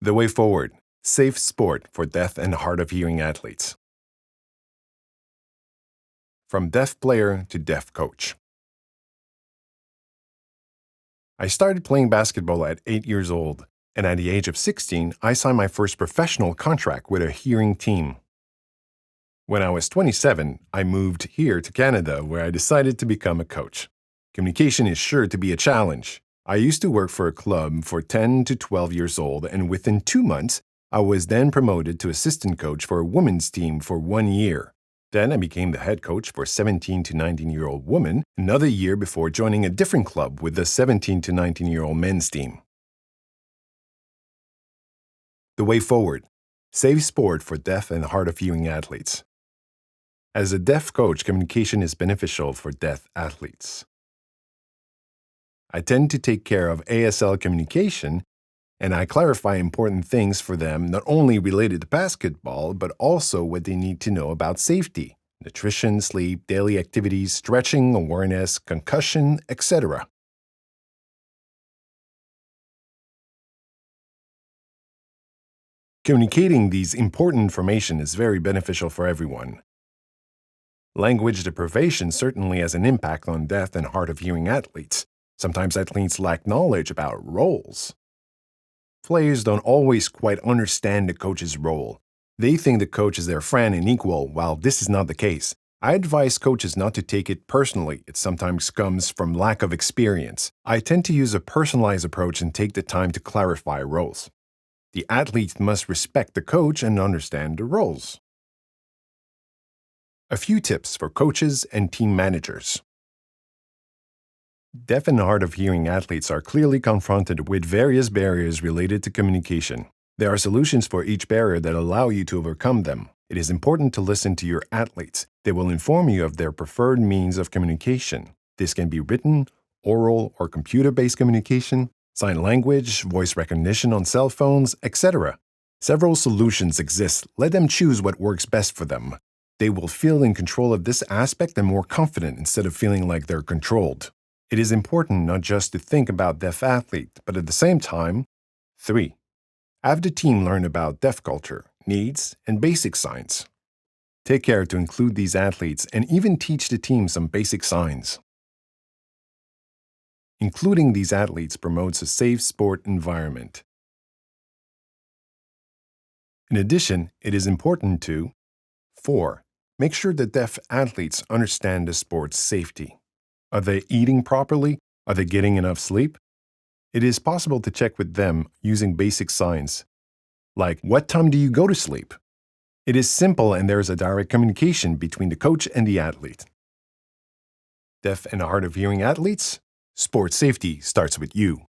The way forward. Safe sport for deaf and hard of hearing athletes. From deaf player to deaf coach. I started playing basketball at 8 years old, and at the age of 16, I signed my first professional contract with a hearing team. When I was 27, I moved here to Canada, where I decided to become a coach. Communication is sure to be a challenge. I used to work for a club for 10 to 12 years old, and within 2 months, I was then promoted to assistant coach for a women's team for 1 year. Then I became the head coach for 17 to 19-year-old women, another year before joining a different club with the 17 to 19-year-old men's team. The way forward. Safe sport for deaf and hard of hearing athletes. As a deaf coach, communication is beneficial for deaf athletes. I tend to take care of ASL communication, and I clarify important things for them not only related to basketball, but also what they need to know about safety, nutrition, sleep, daily activities, stretching, awareness, concussion, etc. Communicating these important information is very beneficial for everyone. Language deprivation certainly has an impact on deaf and hard of hearing athletes. Sometimes athletes lack knowledge about roles. Players don't always quite understand the coach's role. They think the coach is their friend and equal, while this is not the case. I advise coaches not to take it personally. It sometimes comes from lack of experience. I tend to use a personalized approach and take the time to clarify roles. The athlete must respect the coach and understand the roles. A few tips for coaches and team managers. Deaf and hard of hearing athletes are clearly confronted with various barriers related to communication. There are solutions for each barrier that allow you to overcome them. It is important to listen to your athletes. They will inform you of their preferred means of communication. This can be written, oral, or computer-based communication, sign language, voice recognition on cell phones, etc. Several solutions exist. Let them choose what works best for them. They will feel in control of this aspect and more confident instead of feeling like they're controlled. It is important not just to think about deaf athlete, but at the same time, 3. Have the team learn about deaf culture, needs, and basic signs. Take care to include these athletes and even teach the team some basic signs. Including these athletes promotes a safe sport environment. In addition, it is important to 4. Make sure that deaf athletes understand the sport's safety. Are they eating properly? Are they getting enough sleep? It is possible to check with them using basic signs, like what time do you go to sleep? It is simple and there is a direct communication between the coach and the athlete. Deaf and hard of hearing athletes, sports safety starts with you.